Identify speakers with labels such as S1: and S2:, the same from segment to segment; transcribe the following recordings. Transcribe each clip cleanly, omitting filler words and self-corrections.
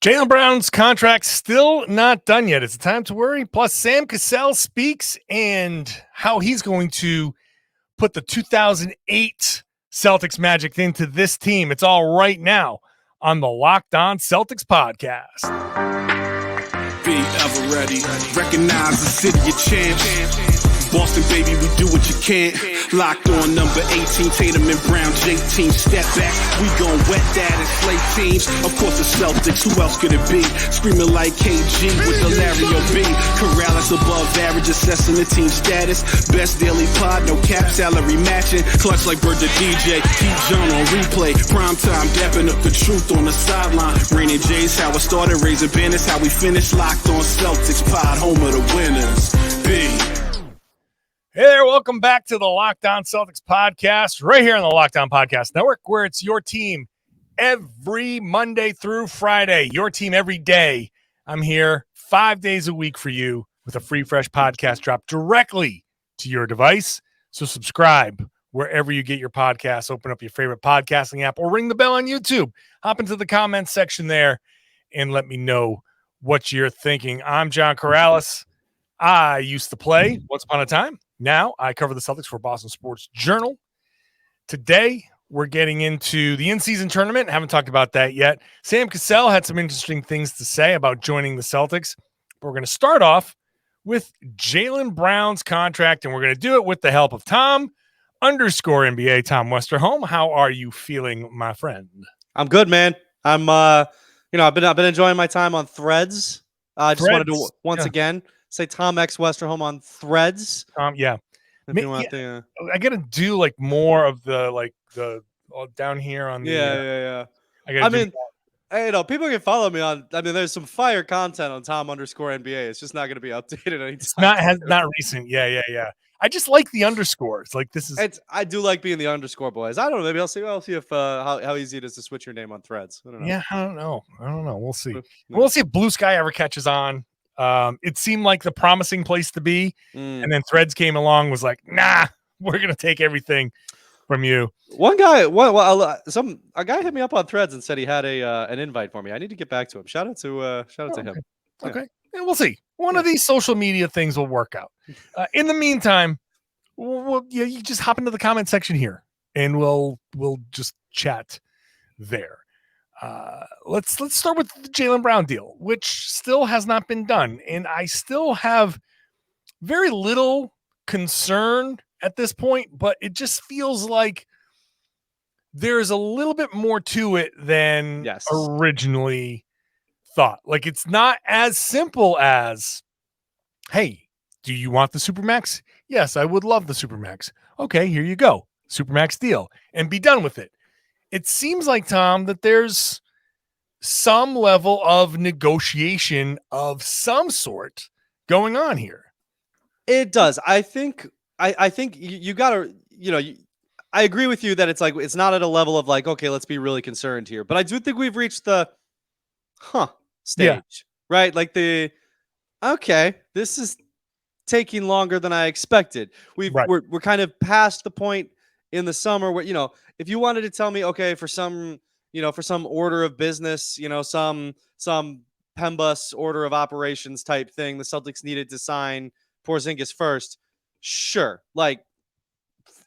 S1: Jaylen Brown's contract still not done yet. It's time to worry. Plus, Sam Cassell speaks and how he's going to put the 2008 Celtics magic into this team. It's all right now on the Locked On Celtics podcast.
S2: Be ever ready. Recognize the city of champs. Boston, baby, we do what you can't. Locked on number 18, Tatum and Brown, J-team, step back. We gon' wet that and slay teams. Of course, the Celtics, who else could it be? Screaming like KG with the Larry O.B. Karalis above average, assessing the team status. Best daily pod, no cap, salary matching. Clutch like Bird the DJ, keep John on replay. Prime time, dapping up the truth on the sideline. Raining J's, how it started, raising banners, how we finished. Locked on Celtics pod, home of the winners. B.
S1: Hey there, welcome back to the Locked On Celtics podcast, right here on the Locked On Podcast Network, where it's your team every Monday through Friday, your team every day. I'm here 5 days a week for you with a free, fresh podcast drop directly to your device. So subscribe wherever you get your podcasts, open up your favorite podcasting app, or ring the bell on YouTube. Hop into the comments section there and let me know what you're thinking. I'm John Karalis. I used to play once upon a time. Now I cover the Celtics for Boston Sports Journal. Today, we're getting into the in-season tournament. Haven't talked about that yet. Sam Cassell had some interesting things to say about joining the Celtics. But we're going to start off with Jaylen Brown's contract, and we're going to do it with the help of Tom_NBA, Tom Westerholm. How are you feeling, my friend?
S3: I'm good, man. I've been enjoying my time on Threads. I just wanted to once again say Tom X Westerholm on Threads.
S1: Yeah.
S3: If you want to,
S1: I got to do like more of the down here on the.
S3: Yeah. People can follow me on. There's some fire content on Tom_NBA. It's just not going to be updated anytime.
S1: Not recent. Yeah. I just like the underscores. Like this is.
S3: I do like being the underscore boys. I don't know. Maybe I'll see if how easy it is to switch your name on Threads. I don't know.
S1: Yeah, I don't know. We'll see. We'll see if Blue Sky ever catches on. It seemed like the promising place to be, and then Threads came along, was like, nah, we're gonna take everything from you.
S3: A guy hit me up on Threads and said he had an invite for me. I need to get back to him. Shout out to him.
S1: Okay, and we'll see. One of these social media things will work out. In the meantime, you just hop into the comment section here, and we'll just chat there. Let's start with the Jaylen Brown deal, which still has not been done. And I still have very little concern at this point, but it just feels like there's a little bit more to it than originally thought. Like it's not as simple as, hey, do you want the Supermax? Yes, I would love the Supermax. Okay, here you go. Supermax deal. And be done with it. It seems like, Tom, that there's some level of negotiation of some sort going on here.
S3: It does. I think you gotta, I agree with you that it's like, it's not at a level of like, okay, let's be really concerned here. But I do think we've reached the stage, right? Like this is taking longer than I expected. We're kind of past the point in the summer where, if you wanted to tell me, okay, for some order of business, some PEMBUS order of operations type thing, the Celtics needed to sign Porzingis first. Sure. Like,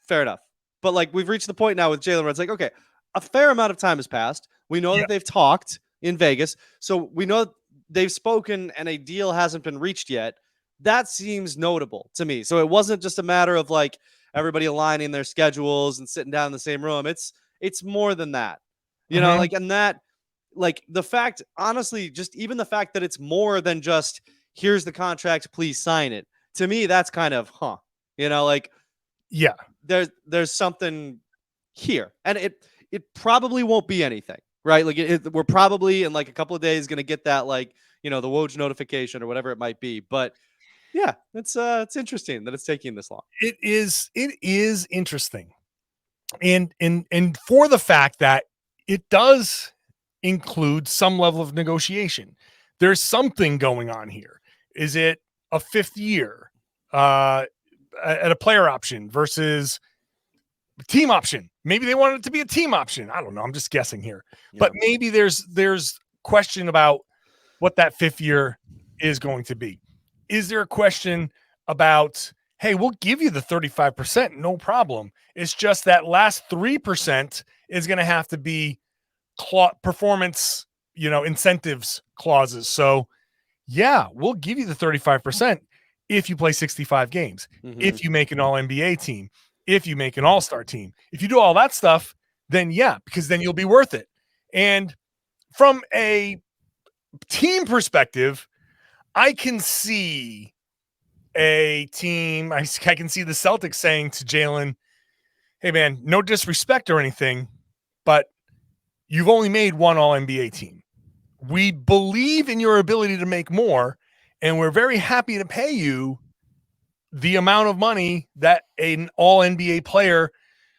S3: fair enough. But like, we've reached the point now with Jaylen where it's like, okay, a fair amount of time has passed. We know that they've talked in Vegas. So we know they've spoken and a deal hasn't been reached yet. That seems notable to me. So it wasn't just a matter of like, everybody aligning their schedules and sitting down in the same room. It's more than that, and that, like the fact, honestly, just even the fact that it's more than just here's the contract, please sign it. To me, that's kind of, there's something here, and it probably won't be anything, right? Like we're probably in like a couple of days going to get that, like, the Woj notification or whatever it might be. But yeah, it's interesting that it's taking this long.
S1: It is interesting. And for the fact that it does include some level of negotiation. There's something going on here. Is it a fifth year at a player option versus team option? Maybe they want it to be a team option. I don't know. I'm just guessing here. Yeah. But maybe there's question about what that 5th year is going to be. Is there a question about, hey, we'll give you the 35%, no problem. It's just that last 3% is going to have to be performance, incentives clauses. So yeah, we'll give you the 35% if you play 65 games, if you make an all-NBA team, if you make an all-star team. If you do all that stuff, then yeah, because then you'll be worth it. And from a team perspective, I can see a team, I can see the Celtics saying to Jaylen, hey man, no disrespect or anything, but you've only made one all-NBA team. We believe in your ability to make more, and we're very happy to pay you the amount of money that an all-NBA player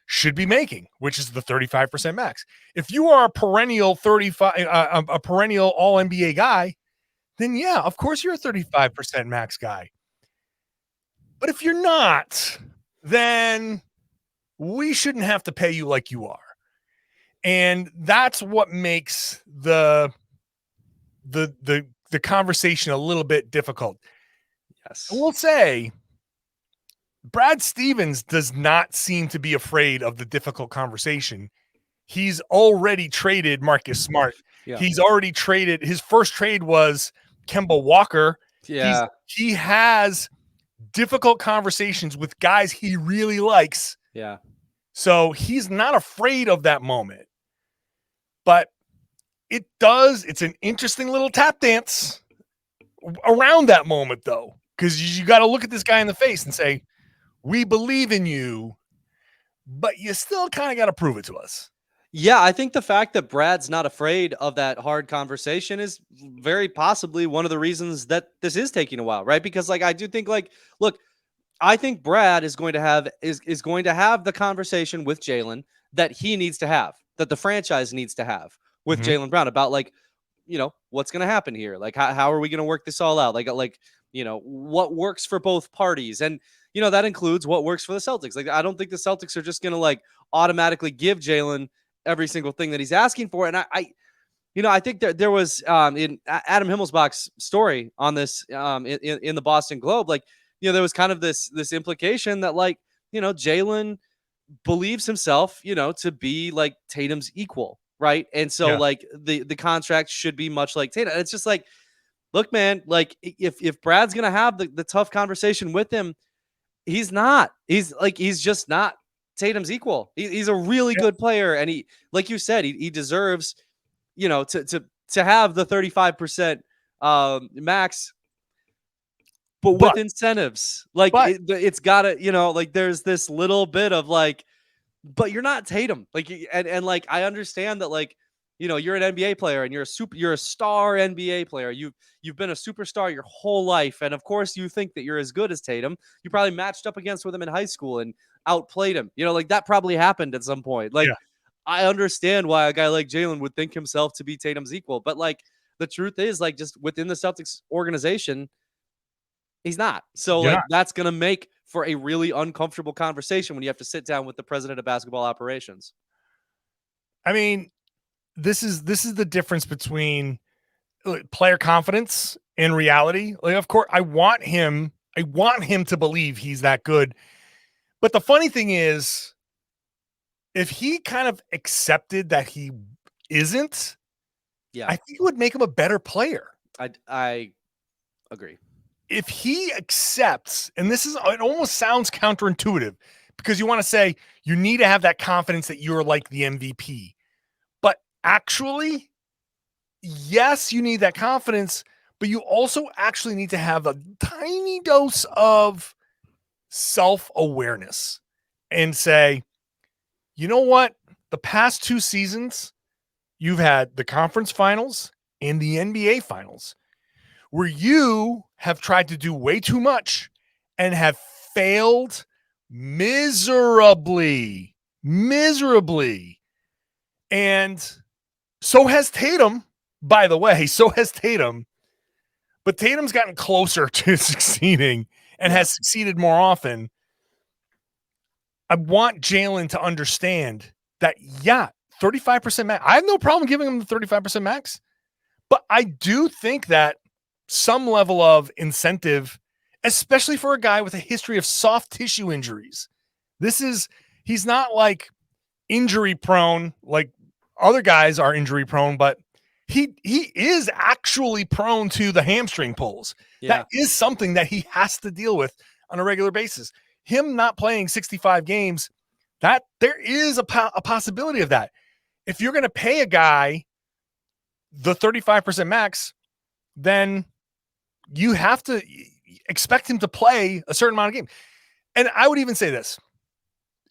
S1: should be making, which is the 35% max. If you are a perennial a perennial all-NBA guy, then yeah, of course you're a 35% max guy. But if you're not, then we shouldn't have to pay you like you are. And that's what makes the conversation a little bit difficult.
S3: Yes.
S1: I will say Brad Stevens does not seem to be afraid of the difficult conversation. He's already traded Marcus Smart.
S3: Yeah.
S1: He's already traded. His first trade was Kemba Walker.
S3: Yeah.
S1: He has difficult conversations with guys he really likes.
S3: Yeah.
S1: So he's not afraid of that moment. But it's an interesting little tap dance around that moment, though, because you got to look at this guy in the face and say, we believe in you, but you still kind of got to prove it to us.
S3: Yeah, I think the fact that Brad's not afraid of that hard conversation is very possibly one of the reasons that this is taking a while, right? Because I do think look, I think Brad is going to have is going to have the conversation with Jaylen that he needs to have, that the franchise needs to have with Jaylen Brown about what's going to happen here? How are we going to work this all out? What works for both parties? And, that includes what works for the Celtics. I don't think the Celtics are just going to automatically give Jaylen every single thing that he's asking for. And I think that there was in Adam Himmelsbach's story on this in the Boston Globe, there was kind of this implication that Jaylen believes himself, to be Tatum's equal. Right. And so the contract should be much like Tatum. It's just look, man, if Brad's going to have the tough conversation with him, he's not. He's just not Tatum's equal. He's a really good player. And he, like you said, he deserves, to have the 35% max, but with incentives. It's got to, there's this little bit of but you're not Tatum. I understand that you're an NBA player and you're a star NBA player. You've been a superstar your whole life. And of course you think that you're as good as Tatum. You probably matched up against with him in high school and outplayed him. That probably happened at some point. I understand why a guy like Jaylen would think himself to be Tatum's equal. But the truth is just within the Celtics organization, he's not. So that's going to make for a really uncomfortable conversation when you have to sit down with the president of basketball operations.
S1: I mean, this is the difference between player confidence and reality. Of course, I want him to believe he's that good. But the funny thing is, if he kind of accepted that he isn't, I think it would make him a better player.
S3: I agree.
S1: If he accepts, and it almost sounds counterintuitive because you want to say you need to have that confidence that you're like the MVP. But actually, yes, you need that confidence, but you also actually need to have a tiny dose of self-awareness and say, you know what? The past 2 seasons, you've had the conference finals and the NBA finals where you have tried to do way too much and have failed miserably. And so has Tatum, by the way. So has Tatum. But Tatum's gotten closer to succeeding and has succeeded more often. I want Jaylen to understand that, 35% max. I have no problem giving him the 35% max. But I do think that some level of incentive, especially for a guy with a history of soft tissue injuries, he's not like injury prone like other guys are injury prone, but he is actually prone to the hamstring pulls.
S3: Yeah.
S1: That is something that he has to deal with on a regular basis. Him not playing 65 games, that there is a possibility of that. If you're going to pay a guy the 35% max, then you have to expect him to play a certain amount of game. And I would even say this.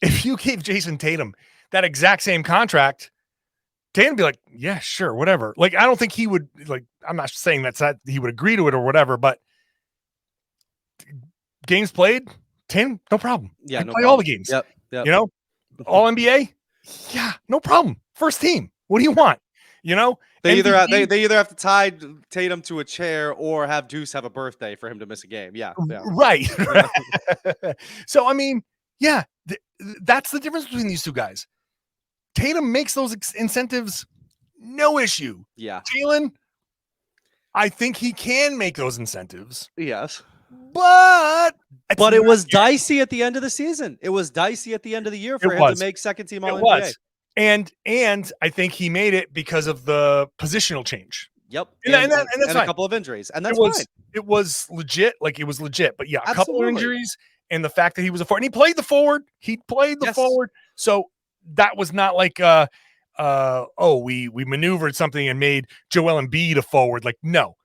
S1: If you gave Jayson Tatum that exact same contract, Tatum would be like, yeah, sure, whatever. Like, I don't think he would, like, I'm not saying that he would agree to it or whatever, but games played, Tatum, no problem.
S3: Yeah, no
S1: play
S3: problem.
S1: all the games.
S3: Yep.
S1: You know, all NBA, yeah, no problem. First team. What do you want? You know,
S3: they either have to tie Tatum to a chair or have Deuce have a birthday for him to miss a game. Yeah.
S1: Right. So, I mean, yeah, that's the difference between these two guys. Tatum makes those incentives no issue.
S3: Yeah.
S1: Jaylen, I think he can make those incentives.
S3: Yes.
S1: But
S3: it was dicey at the end of the season. It was dicey at the end of the year for him to make second team All NBA.
S1: And I think he made it because of the positional change.
S3: Yep.
S1: And that's
S3: a couple of injuries. And that's fine.
S1: It was legit. Like, it was legit. But yeah, a
S3: Absolutely.
S1: couple of injuries and the fact that he was a forward. And he played the forward. Forward. So that was not like we maneuvered something and made Joel Embiid a forward. Like, no.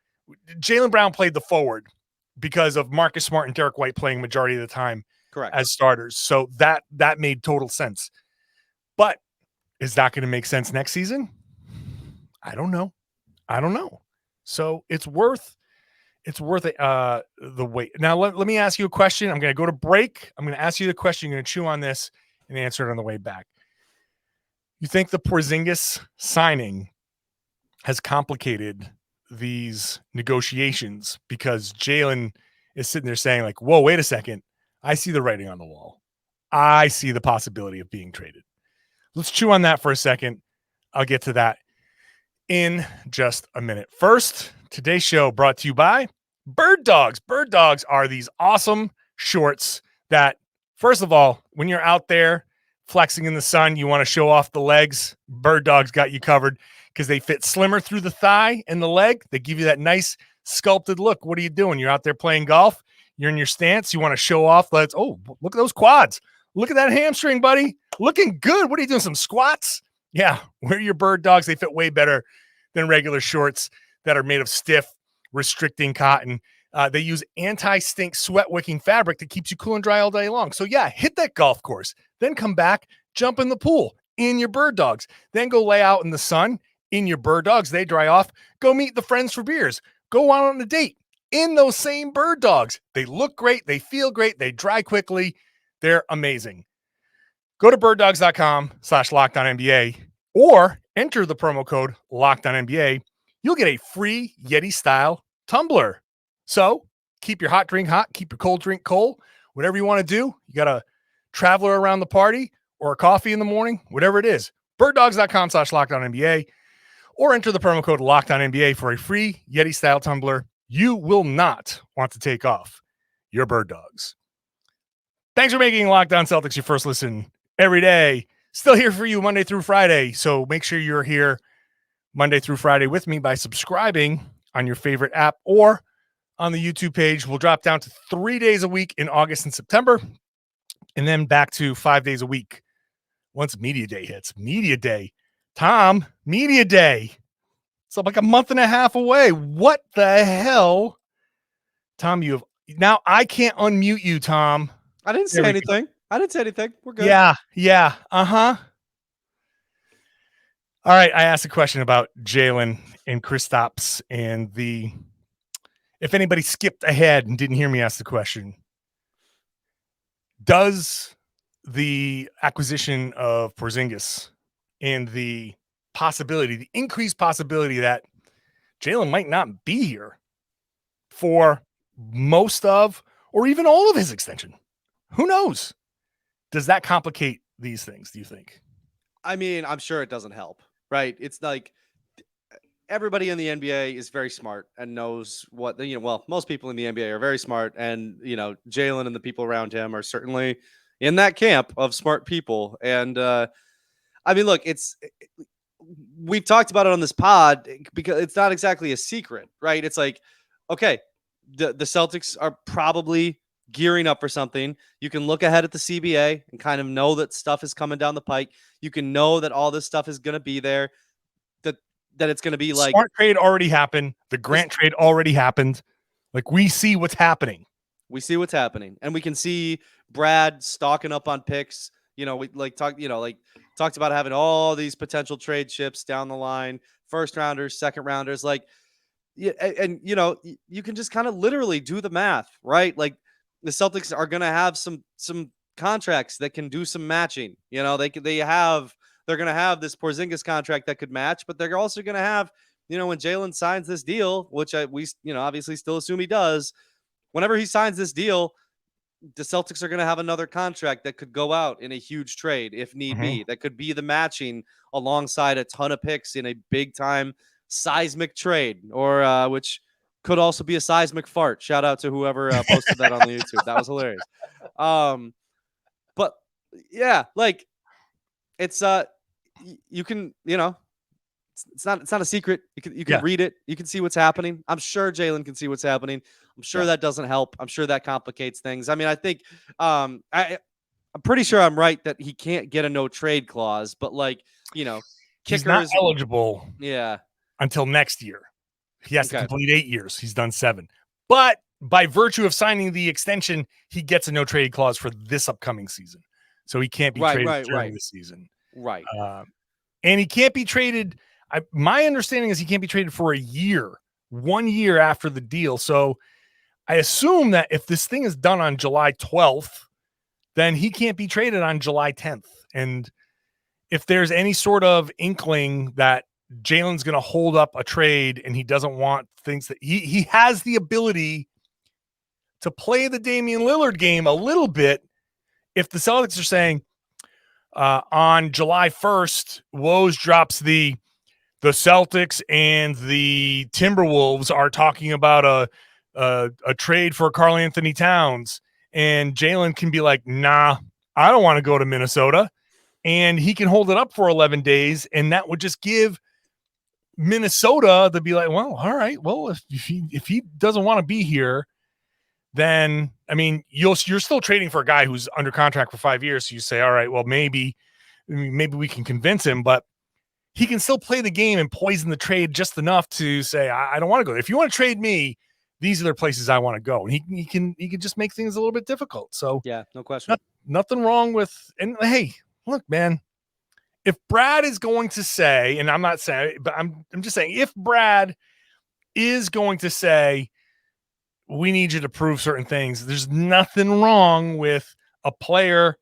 S1: Jaylen Brown played the forward because of Marcus Smart and Derek White playing majority of the time as starters. So that made total sense. But is that going to make sense next season? I don't know. So it's worth the wait. Now let me ask you a question. I'm going to go to break. I'm going to ask you the question. You're going to chew on this and answer it on the way back. You think the Porzingis signing has complicated these negotiations because Jaylen is sitting there saying, like, whoa, wait a second. I see the writing on the wall. I see the possibility of being traded. Let's chew on that for a second. I'll get to that in just a minute. First, today's show brought to you by Birddogs. Birddogs are these awesome shorts that, first of all, when you're out there flexing in the sun, you want to show off the legs. Birddogs got you covered because they fit slimmer through the thigh and the leg. They give you that nice sculpted look. What are you doing? You're out there playing golf. You're in your stance. You want to show off. Look at those quads. Look at that hamstring, buddy. Looking good. What are you doing? Some squats? Yeah, wear your Birddogs. They fit way better than regular shorts that are made of stiff, restricting cotton. They use anti-stink sweat wicking fabric that keeps you cool and dry all day long. So yeah, hit that golf course, then come back, jump in the pool in your Birddogs, then go lay out in the sun in your Birddogs. They dry off. Go meet the friends for beers. Go out on a date in those same Birddogs. They look great. They feel great. They dry quickly. They're amazing. Go to birddogs.com/LockedOnNBA or enter the promo code LockedOnNBA. You'll get a free Yeti-style tumbler. So keep your hot drink hot, keep your cold drink cold, whatever you want to do. You got a traveler around the party or a coffee in the morning, whatever it is. Birddogs.com/LockedOnNBA or enter the promo code LockedOnNBA for a free Yeti-style tumbler. You will not want to take off your Birddogs. Thanks for making Locked On Celtics your first listen every day. Still here for you Monday through Friday. So make sure you're here Monday through Friday with me by subscribing on your favorite app or on the YouTube page. We'll drop down to 3 days a week in August and September, and then back to 5 days a week once Media Day hits. Media Day. Tom, Media Day. It's like a month and a half away. What the hell? Tom, now I can't unmute you, Tom.
S3: I didn't say anything. We're good.
S1: Yeah. Uh-huh. All right. I asked a question about Jaylen and Kristaps and if anybody skipped ahead and didn't hear me ask the question, does the acquisition of Porzingis and the increased possibility that Jaylen might not be here for most of, or even all of his extension? Who knows? Does that complicate these things, do you think?
S3: I mean, I'm sure it doesn't help, right? It's like everybody in the NBA is very smart and knows what most people in the NBA are very smart, and Jaylen and the people around him are certainly in that camp of smart people. And I mean, look, we've talked about it on this pod because it's not exactly a secret, right? It's like, okay, the Celtics are probably gearing up for something. You can look ahead at the CBA and kind of know that stuff is coming down the pike. You can know that all this stuff is going to be there. That it's going to be like
S1: Smart trade already happened. The Grant trade already happened. Like, we see what's happening.
S3: We see what's happening, and we can see Brad stocking up on picks. We talked about having all these potential trade chips down the line, first rounders, second rounders, and you can just kind of literally do the math, right? Like, the Celtics are going to have some contracts that can do some matching. They're going to have this Porzingis contract that could match, but they're also going to have, when Jaylen signs this deal, which we obviously still assume he does. Whenever he signs this deal, the Celtics are going to have another contract that could go out in a huge trade if need be. That could be the matching alongside a ton of picks in a big time seismic trade, or which could also be a seismic fart. Shout out to whoever posted that on the YouTube. That was hilarious. But yeah, like, it's you can, it's not a secret. You can read it. You can see what's happening. I'm sure Jaylen can see what's happening. I'm sure that doesn't help. I'm sure that complicates things. I mean, I think I'm pretty sure I'm right that he can't get a no trade clause, but kickers,
S1: he's not eligible.
S3: Yeah.
S1: Until next year. He has to complete 8 years. He's done 7. But by virtue of signing the extension, he gets a no trade clause for this upcoming season. So he can't be traded during the season.
S3: Right.
S1: And he can't be traded. My understanding is he can't be traded for a year, 1 year after the deal. So I assume that if this thing is done on July 12th, then he can't be traded on July 10th. And if there's any sort of inkling that Jaylen's going to hold up a trade and he doesn't want things that he has the ability to play the Damian Lillard game a little bit. If the Celtics are saying on July 1st, Woj drops the Celtics and the Timberwolves are talking about a trade for Karl Anthony Towns, and Jaylen can be like, nah, I don't want to go to Minnesota, and he can hold it up for 11 days, and that would just give Minnesota to be like, well, all right, well, if he doesn't want to be here, then I mean, you're still trading for a guy who's under contract for 5 years. So you say, all right, well, maybe we can convince him, but he can still play the game and poison the trade just enough to say, I don't want to go. If you want to trade me, these are the places I want to go. And he can just make things a little bit difficult. So
S3: yeah, no question.
S1: Nothing wrong with, and hey, look, man, if Brad is going to say, and I'm not saying, but I'm just saying, if Brad is going to say, we need you to prove certain things, there's nothing wrong with a player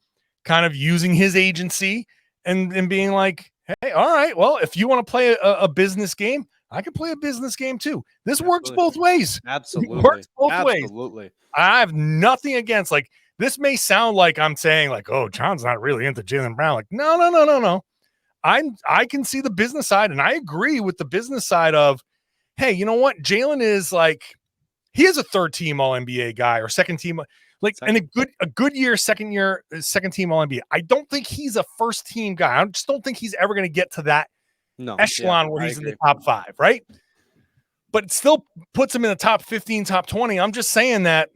S1: kind of using his agency and being like, hey, all right, well, if you want to play a business game, I can play a business game too. This works both ways.
S3: Absolutely.
S1: It works both ways. I have nothing against, like, this may sound like I'm saying like, oh, John's not really into Jaylen Brown. Like, no. I can see the business side, and I agree with the business side of, hey, you know what? Jaylen is like, he is a third team All NBA guy or second team, and a good year, second team All NBA. I don't think he's a first team guy. I just don't think he's ever going to get to that echelon where he's in the top 5, right? But it still puts him in the top 15, top 20. I'm just saying that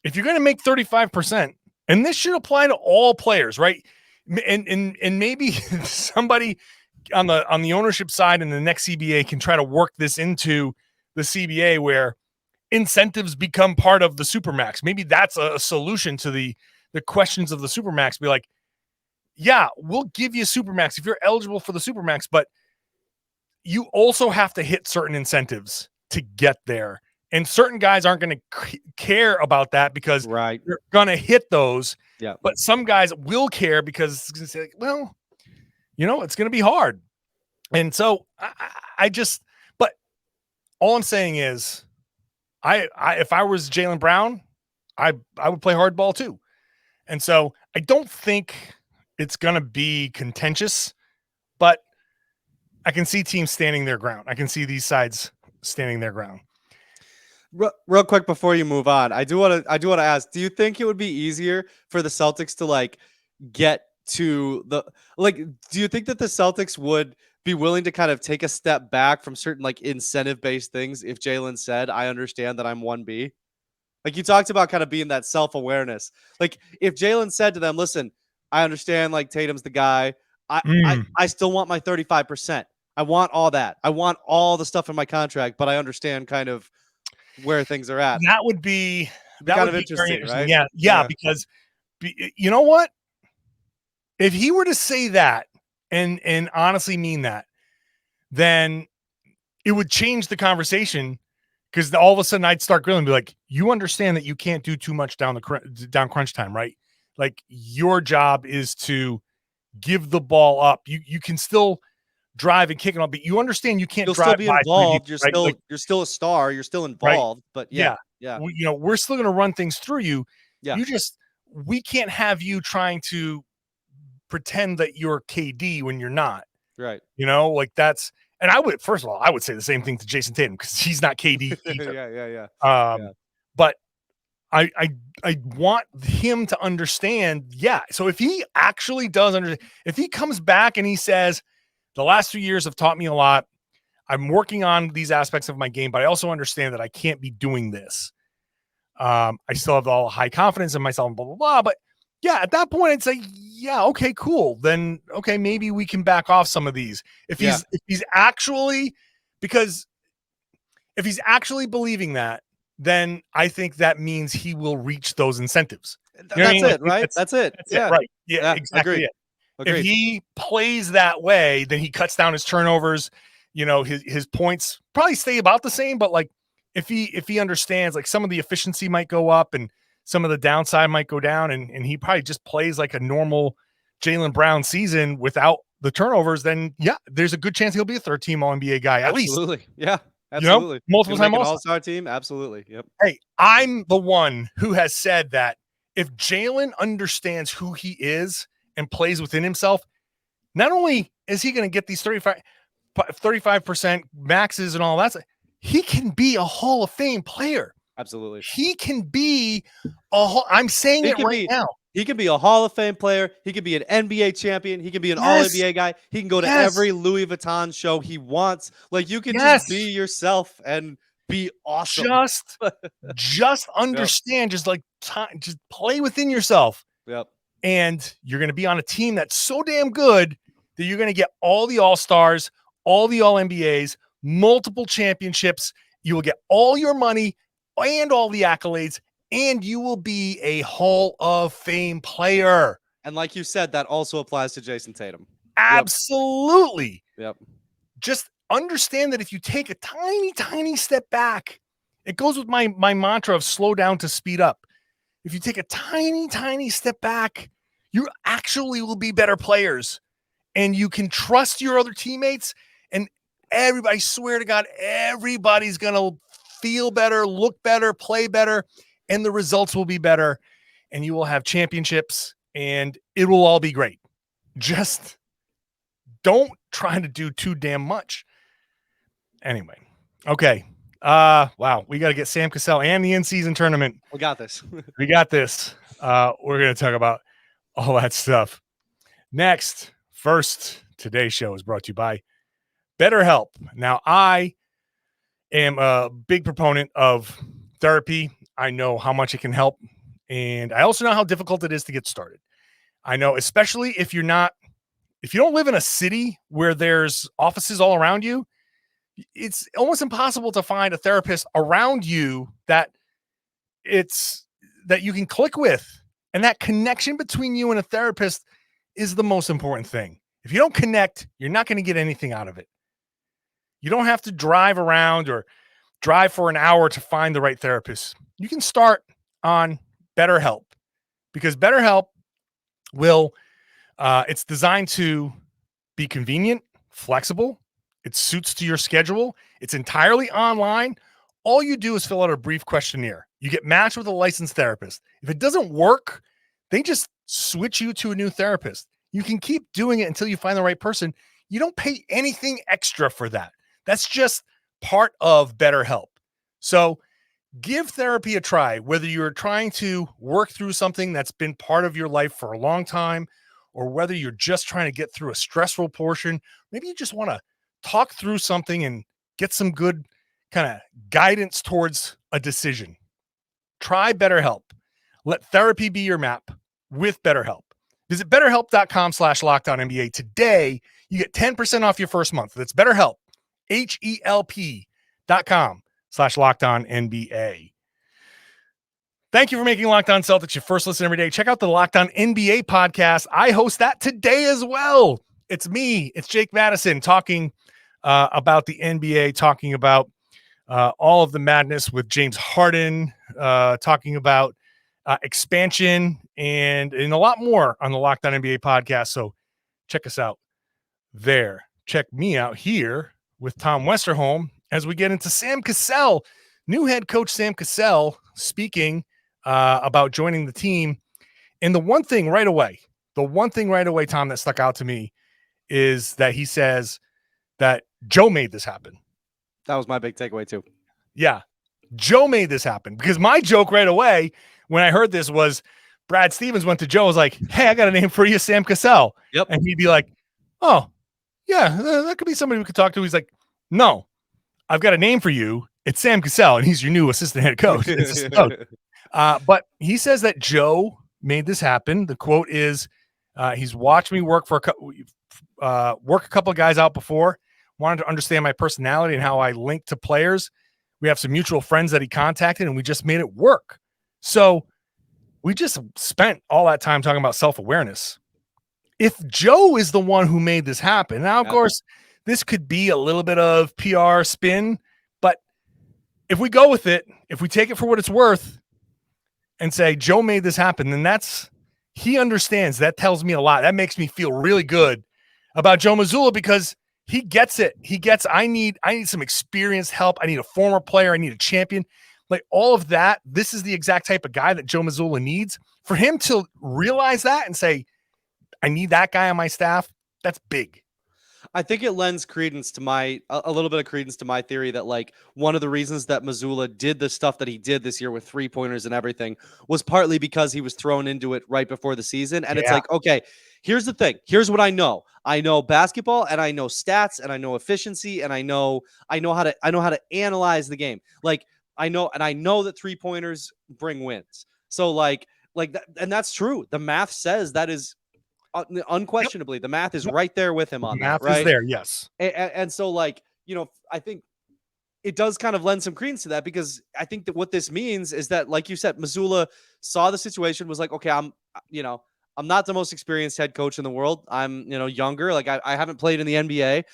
S1: if you're going to make 35%, and this should apply to all players, right? And maybe somebody on the ownership side in the next CBA can try to work this into the CBA where incentives become part of the Supermax. Maybe that's a solution to the questions of the Supermax. Be like, yeah, we'll give you Supermax if you're eligible for the Supermax, but you also have to hit certain incentives to get there. And certain guys aren't going to care about that because you're going to hit those.
S3: Yeah.
S1: But some guys will care because it's going to say, well, it's going to be hard. And so but all I'm saying is, if I was Jaylen Brown, I would play hardball too. And so I don't think it's going to be contentious, but I can see teams standing their ground. I can see these sides standing their ground.
S3: Real quick before you move on, I do want to ask, do you think it would be easier for the Celtics to like get to the, like, do you think that the Celtics would be willing to kind of take a step back from certain like incentive based things if Jaylen said, I understand that I'm 1B? Like you talked about kind of being that self-awareness. Like if Jaylen said to them, listen, I understand like Tatum's the guy. I still want my 35%. I want all that. I want all the stuff in my contract, but I understand kind of where things are at.
S1: That would be
S3: kind of interesting, right?
S1: Yeah, because you know what? If he were to say that and honestly mean that, then it would change the conversation, because all of a sudden I'd start grilling and be like, you understand that you can't do too much down crunch time, right? Like your job is to give the ball up. You can still drive and kick it up, but you understand you can't drive.
S3: Still be involved. You're still you're still a star. You're still involved. Right? But yeah.
S1: We're still going to run things through you.
S3: Yeah.
S1: We can't have you trying to pretend that you're KD when you're not.
S3: Right.
S1: Like that's. And I would, first of all, I would say the same thing to Jayson Tatum, because he's not KD either.
S3: Yeah.
S1: But I want him to understand. Yeah. So if he actually does understand, if he comes back and he says, the last 2 years have taught me a lot. I'm working on these aspects of my game, but I also understand that I can't be doing this. I still have all high confidence in myself and blah, blah, blah. But yeah, at that point, I'd say, yeah, okay, cool. Then, okay, maybe we can back off some of these. If he's actually believing that, then I think that means he will reach those incentives.
S3: That's it, right? That's it.
S1: Yeah, right. Yeah, exactly. Agreed. If he plays that way, then he cuts down his turnovers. His points probably stay about the same, but like if he understands, like some of the efficiency might go up and some of the downside might go down, and he probably just plays like a normal Jaylen Brown season without the turnovers, then yeah, there's a good chance he'll be a third-team All-NBA guy at least.
S3: Absolutely, yeah, absolutely.
S1: Multiple time
S3: All-Star team, absolutely. Yep.
S1: Hey, I'm the one who has said that if Jaylen understands who he is and plays within himself, not only is he going to get these 35% maxes and all that, he can be a Hall of Fame player.
S3: Absolutely.
S1: He can be I'm saying it right now.
S3: He can be a Hall of Fame player. He can be an NBA champion. He can be an All-NBA guy. He can go to every Louis Vuitton show he wants. Like you can just be yourself and be awesome.
S1: Just understand, just play within yourself.
S3: Yep.
S1: And you're going to be on a team that's so damn good that you're going to get all the All-Stars, all the All-NBAs, multiple championships. You will get all your money and all the accolades, and you will be a Hall of Fame player.
S3: And like you said, that also applies to Jayson Tatum.
S1: Absolutely.
S3: Yep.
S1: Just understand that if you take a tiny, tiny step back, it goes with my mantra of slow down to speed up. If you take a tiny, tiny step back, you actually will be better players, and you can trust your other teammates, and everybody, I swear to God, everybody's going to feel better, look better, play better, and the results will be better, and you will have championships, and it will all be great. Just don't try to do too damn much. Anyway, okay. Wow, we got to get Sam Cassell and the in-season tournament.
S3: We got this.
S1: We got this. We're going to talk about all that stuff next. First, today's show is brought to you by BetterHelp. Now, I am a big proponent of therapy. I know how much it can help, and I also know how difficult it is to get started. I know, especially if you don't live in a city where there's offices all around you, it's almost impossible to find a therapist around you that you can click with. And that connection between you and a therapist is the most important thing. If you don't connect, you're not going to get anything out of it. You don't have to drive around or drive for an hour to find the right therapist. You can start on BetterHelp, because BetterHelp it's designed to be convenient, flexible. It suits to your schedule. It's entirely online. All you do is fill out a brief questionnaire. You get matched with a licensed therapist. If it doesn't work, they just switch you to a new therapist. You can keep doing it until you find the right person. You don't pay anything extra for that. That's just part of BetterHelp. So give therapy a try, whether you're trying to work through something that's been part of your life for a long time, or whether you're just trying to get through a stressful portion. Maybe you just want to talk through something and get some good kind of guidance towards a decision. Try BetterHelp. Let therapy be your map with BetterHelp. Visit BetterHelp.com/LockedOnNBA today. You get 10% off your first month. That's BetterHelp, HELP.com/LockedOnNBA. Thank you for making Locked On Celtics your first listen every day. Check out the Locked On NBA podcast. I host that today as well. It's me. It's Jake Madison talking about the NBA, talking about all of the madness with James Harden, talking about expansion and a lot more on the Locked On NBA podcast. So check us out there. Check me out here with Tom Westerholm as we get into Sam Cassell, new head coach Sam Cassell, speaking about joining the team. And the one thing right away, Tom, that stuck out to me is that he says that Joe made this happen.
S3: That was my big takeaway too.
S1: Yeah. Joe made this happen, because my joke right away when I heard this was Brad Stevens went to Joe, was like, hey, I got a name for you, Sam Cassell.
S3: Yep.
S1: And he'd be like, oh, yeah, that could be somebody we could talk to. He's like, no, I've got a name for you. It's Sam Cassell, and he's your new assistant head coach. But he says that Joe made this happen. The quote is, he's watched me work a couple of guys out before, wanted to understand my personality and how I link to players. We have some mutual friends that he contacted, and we just made it work. So we just spent all that time talking about self-awareness. If Joe is the one who made this happen, now, of course, this could be a little bit of PR spin, but if we go with it, if we take it for what it's worth and say Joe made this happen, then he understands. That tells me a lot. That makes me feel really good about Joe Mazzulla, because he gets it. I need some experienced help. I need a former player. I need a champion. Like all of that. This is the exact type of guy that Joe Mazzulla needs. For him to realize that and say, I need that guy on my staff, that's big.
S3: I think it lends credence to a little bit of credence to my theory that, like, one of the reasons that Mazzulla did the stuff that he did this year with 3-pointers and everything was partly because he was thrown into it right before the season. And it's like, okay, here's the thing. Here's what I know. I know basketball, and I know stats, and I know efficiency, and I know how to analyze the game. Like, I know that 3-pointers bring wins. So like that, and that's true. The math says that is unquestionably, the math is right there with him on that, right?
S1: Math is there, yes.
S3: And so, like, I think it does kind of lend some credence to that, because I think that what this means is that, like you said, Mazzulla saw the situation, was like, okay, I'm not the most experienced head coach in the world. I'm, younger. Like I haven't played in the NBA.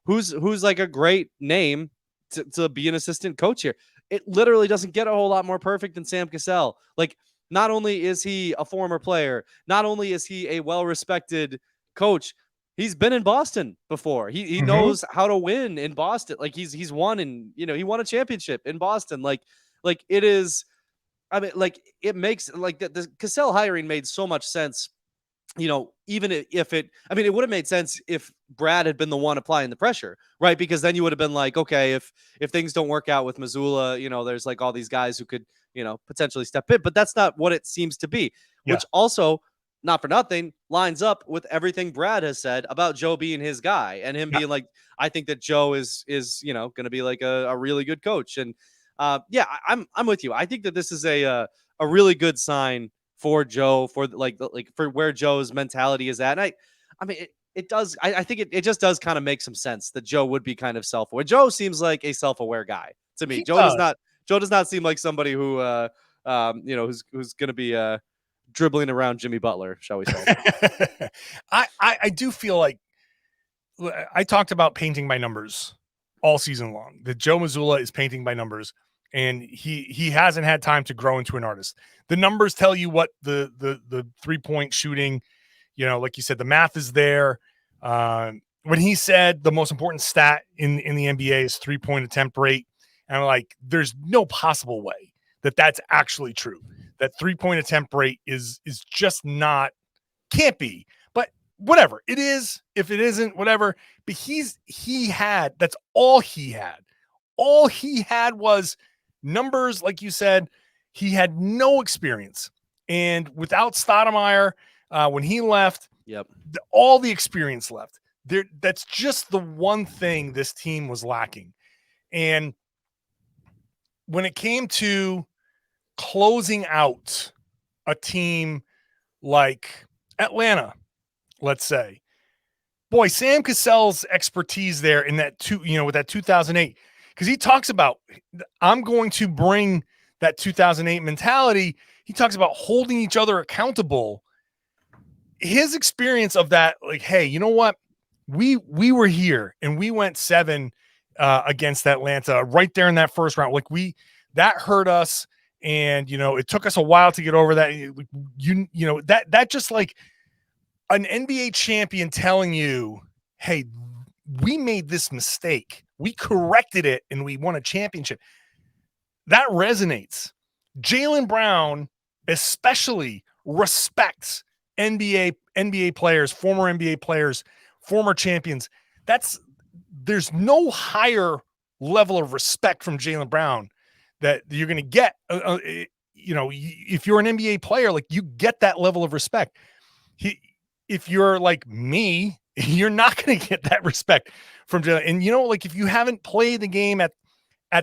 S3: Who's like a great name to be an assistant coach here? It literally doesn't get a whole lot more perfect than Sam Cassell. Like, not only is he a former player, not only is he a well-respected coach, he's been in Boston before. He knows how to win in Boston. Like he's won, and he won a championship in Boston. Like it is. I mean, like, it makes, like, the Cassell hiring made so much sense. Even if it would have made sense if Brad had been the one applying the pressure, right? Because then you would have been like, okay, if things don't work out with Mazzulla, there's like all these guys who could, potentially step in, but that's not what it seems to be, which also, not for nothing, lines up with everything Brad has said about Joe being his guy, and him being like, I think that Joe is going to be like a really good coach. And I'm with you. I think that this is a really good sign for Joe, for for where Joe's mentality is at. And I mean, it does. I think it just does kind of make some sense that Joe would be kind of self-aware. Joe seems like a self-aware guy to me. Joe does not seem like somebody who, who's going to be dribbling around Jimmy Butler, shall we say?
S1: I do feel like I talked about painting by numbers all season long. That Joe Mazzulla is painting by numbers, and he hasn't had time to grow into an artist. The numbers tell you what the 3-point shooting, like you said, the math is there. When he said the most important stat in the NBA is 3-point attempt rate, and I'm like, there's no possible way that that's actually true. That 3-point attempt rate is just not, can't be. But whatever it is, if it isn't, whatever. But that's all he had. All he had was numbers, like you said. He had no experience. And without Stoudemire, when he left, all the experience left. That's just the one thing this team was lacking. And when it came to closing out a team like Atlanta, let's say, boy, Sam Cassell's expertise there in that with that 2008, because he talks about, I'm going to bring that 2008 mentality. He talks about holding each other accountable. His experience of that, like, hey, you know what? We were here and we went 7 against Atlanta right there in that first round. Like that hurt us. And, it took us a while to get over that. That just like an NBA champion telling you, hey, we made this mistake. We corrected it and we won a championship. That resonates. Jaylen Brown especially respects NBA players, former NBA players, former champions. There's no higher level of respect from Jaylen Brown that you're going to get. If you're an NBA player, like, you get that level of respect. If you're like me, you're not going to get that respect from Jaylen. And like, if you haven't played the game at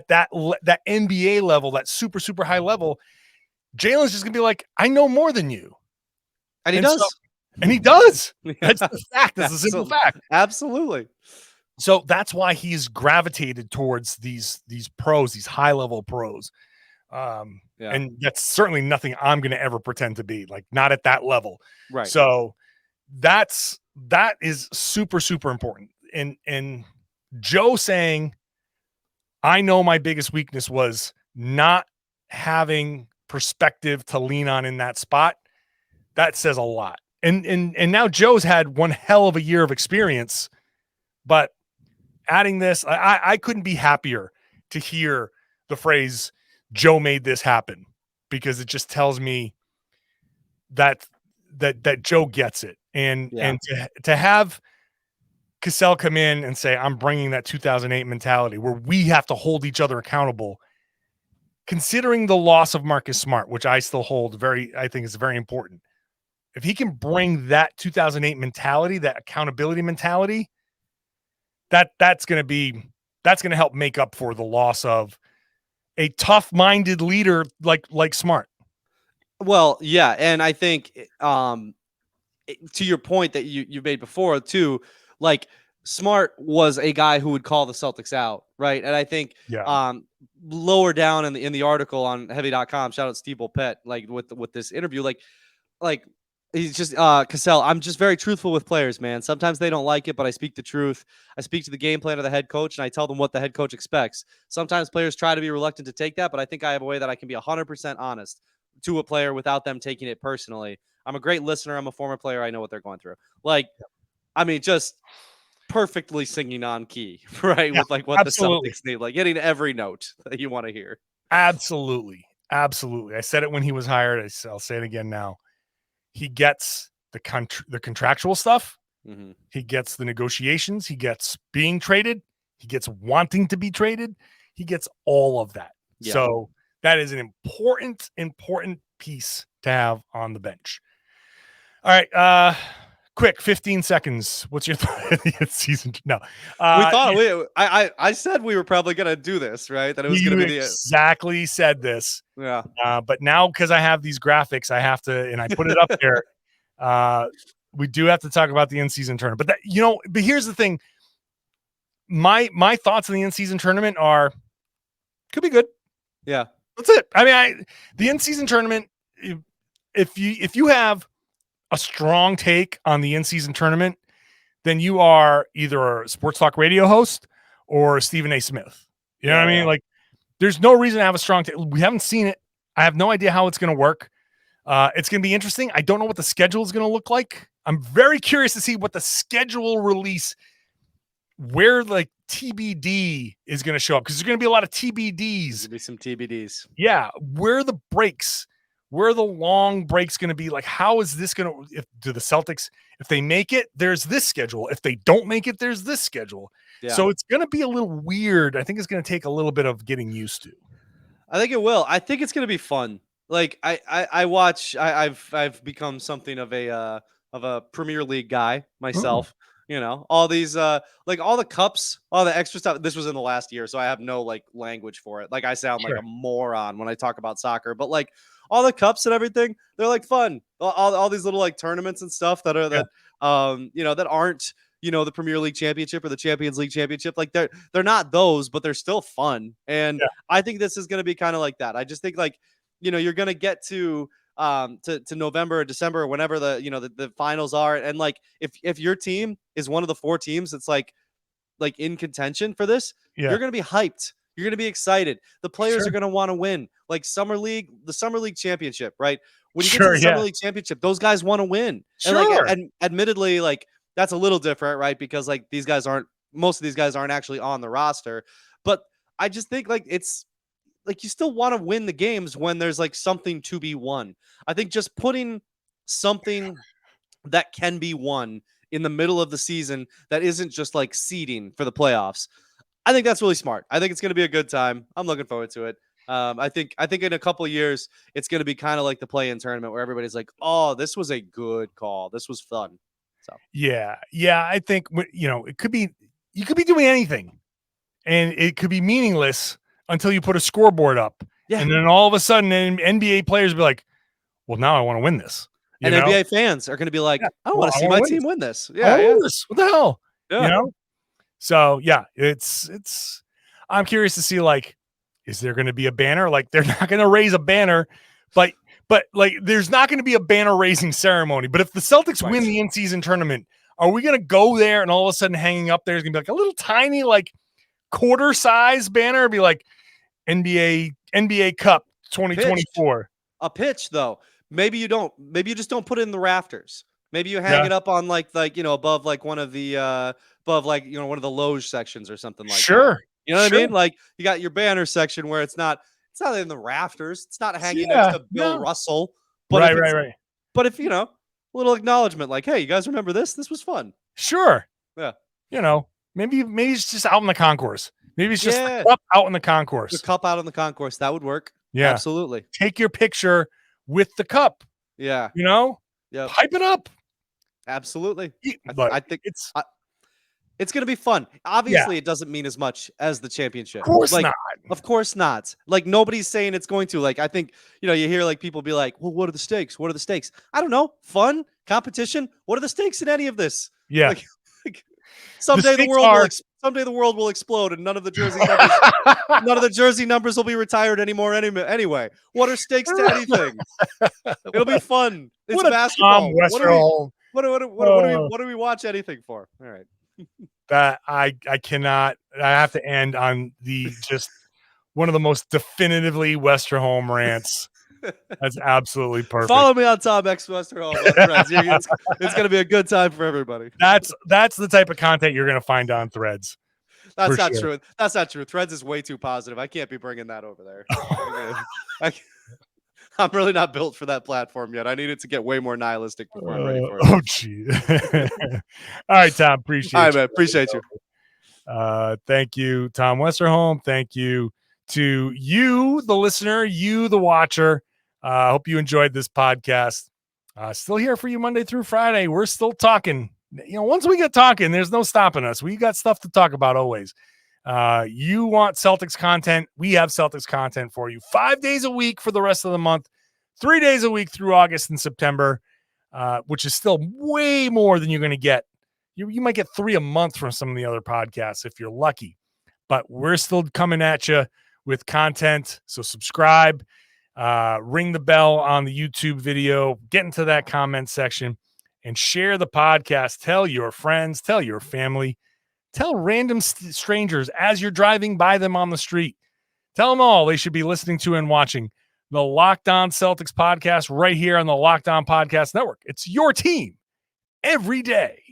S1: that NBA level, that super, super high level, Jaylen's just going to be like, I know more than you.
S3: And he does.
S1: And he does. That's the fact. That's a simple fact.
S3: Absolutely.
S1: So that's why he's gravitated towards these pros, these high level pros. And that's certainly nothing I'm going to ever pretend to be, like, not at that level.
S3: Right.
S1: So that is super, super important. And Joe saying, I know my biggest weakness was not having perspective to lean on in that spot. That says a lot. And now Joe's had one hell of a year of experience, but adding this, I couldn't be happier to hear the phrase Joe made this happen, because it just tells me that Joe gets it. And to have Cassell come in and say, I'm bringing that 2008 mentality where we have to hold each other accountable, considering the loss of Marcus Smart, which I still hold I think is very important. If he can bring that 2008 mentality, that accountability mentality, that's going to help make up for the loss of a tough-minded leader like Smart.
S3: Well, yeah, and I think to your point that you made before too, like, Smart was a guy who would call the Celtics out, right? And I think lower down in the article on heavy.com, shout out Steve Bulpett, like with this interview, like he's just Cassell, I'm just very truthful with players, man. Sometimes they don't like it, but I speak the truth. I speak to the game plan of the head coach, and I tell them what the head coach expects. Sometimes players try to be reluctant to take that, but I think I have a way that I can be 100% honest to a player without them taking it personally. I'm a great listener. I'm a former player. I know what they're going through. Like, I mean, just perfectly singing on key, right?
S1: Yeah,
S3: with like what
S1: absolutely.
S3: The Celtics need, like getting every note that you want to hear.
S1: Absolutely. Absolutely. I said it when he was hired. I'll say it again now. He gets the contractual stuff.
S3: Mm-hmm.
S1: He gets the negotiations. He gets being traded. He gets wanting to be traded. He gets all of that. Yeah. So that is an important piece to have on the bench. All right. Quick 15 seconds. What's your thought of the season? No,
S3: I said we were probably going to do this, right? That it was going to be
S1: exactly said this.
S3: Yeah.
S1: But now, because I have these graphics, I have to, and I put it up there. We do have to talk about the in-season tournament, but here's the thing. My thoughts on the in-season tournament could be good.
S3: Yeah.
S1: That's it. I mean, the in-season tournament, if you have a strong take on the in-season tournament, then you are either a sports talk radio host or Stephen A. Smith. You know what I mean? Like, there's no reason to have a strong take. We haven't seen it. I have no idea how it's going to work. It's going to be interesting. I don't know what the schedule is going to look like. I'm very curious to see what the schedule release, where like TBD is going to show up, because there's going to be a lot of TBDs.
S3: There'll be some TBDs.
S1: Yeah. Where the breaks, where are the long breaks going to be? Like, how is this going to, do the Celtics, if they make it, there's this schedule. If they don't make it, there's this schedule. Yeah. So it's going to be a little weird. I think it's going to take a little bit of getting used to.
S3: I think it will. I think it's going to be fun. Like I watch, I've become something of a Premier League guy myself. You know, all these like all the cups, all the extra stuff. This was in the last year, so I have no like language for it. Like I sound like a moron when I talk about soccer, but like all the cups and everything, they're like fun. All these little like tournaments and stuff that are that aren't, you know, the Premier League Championship or the Champions League Championship. Like they're not those, but they're still fun. And I think this is going to be kind of like that. I just think like, you know, you're going to get to November or December or whenever the finals are. And like, if your team is one of the 4 teams that's like in contention for this, you're going to be hyped. You're going to be excited. The players are going to want to win. Like the Summer League Championship, right? When you get to the Summer League Championship, those guys want to win. And like, admittedly, like that's a little different, right? Because like most of these guys aren't actually on the roster. But I just think like it's like you still want to win the games when there's like something to be won. I think just putting something that can be won in the middle of the season that isn't just like seeding for the playoffs, I think that's really smart. I think it's going to be a good time. I'm looking forward to it. I think in a couple of years, it's going to be kind of like the play-in tournament where everybody's like, oh, this was a good call. This was fun. So
S1: yeah. I think, you know, you could be doing anything and it could be meaningless until you put a scoreboard up. Yeah. And then all of a sudden NBA players will be like, well, now I want to win this.
S3: And NBA fans are going to be like, I want to see my team win this. Yeah.
S1: What the hell? Yeah. You know? So yeah, it's, I'm curious to see, like, is there going to be a banner? Like, they're not going to raise a banner, but like, there's not going to be a banner raising ceremony. But if the Celtics win the in-season tournament, are we going to go there and all of a sudden hanging up there is going to be like a little tiny, like quarter size banner? Be like NBA Cup 2024.
S3: A pitch though. Maybe you just don't put it in the rafters. Maybe you hang it up on like, you know, above like one of the, above like, you know, one of the loge sections or something like that. You know what I mean? Like you got your banner section where it's not in the rafters. It's not hanging next to Bill Russell. But right. But if, you know, a little acknowledgement like, hey, you guys remember this? This was fun.
S1: Sure.
S3: Yeah.
S1: You know, maybe it's just out in the concourse. Maybe it's just the cup out in the concourse.
S3: The cup out in the concourse. That would work.
S1: Yeah.
S3: Absolutely.
S1: Take your picture with the cup.
S3: Yeah.
S1: You know? Yeah. Hype it up.
S3: Absolutely. I think it's going to be fun. Obviously, it doesn't mean as much as the championship.
S1: Of course not.
S3: Of course not. Like, nobody's saying it's going to. Like, I think, you know, you hear like people be like, well, what are the stakes? What are the stakes? I don't know. Fun, competition. What are the stakes in any of this?
S1: Yeah.
S3: Like someday the world will explode and none of the jersey numbers will be retired anymore anyway. What are stakes to anything? It'll be fun. It's basketball. What do we watch anything for? All right.
S1: That I cannot. I have to end on the just one of the most definitively Westerholm rants. That's absolutely perfect.
S3: Follow me on Tom X Westerholm. It's going to be a good time for everybody.
S1: That's the type of content you're going to find on Threads.
S3: That's not true. That's not true. Threads is way too positive. I can't be bringing that over there. I'm really not built for that platform yet. I need it to get way more nihilistic before I'm ready for it.
S1: Oh, gee. All right, Tom. Appreciate you.
S3: All right, man. Appreciate you.
S1: Thank you, Tom Westerholm. Thank you to you, the listener, you, the watcher. I hope you enjoyed this podcast. Still here for you Monday through Friday. We're still talking. You know, once we get talking, there's no stopping us. We got stuff to talk about always. You want Celtics content? We have Celtics content for you 5 days a week for the rest of the month, 3 days a week through August and September, which is still way more than you're going to get. You might get 3 a month from some of the other podcasts if you're lucky, but we're still coming at you with content. So subscribe, ring the bell on the YouTube video, get into that comment section and share the podcast. Tell your friends, tell your family. Tell random strangers as you're driving by them on the street. Tell them all they should be listening to and watching the Locked On Celtics podcast right here on the Locked On Podcast Network. It's your team every day.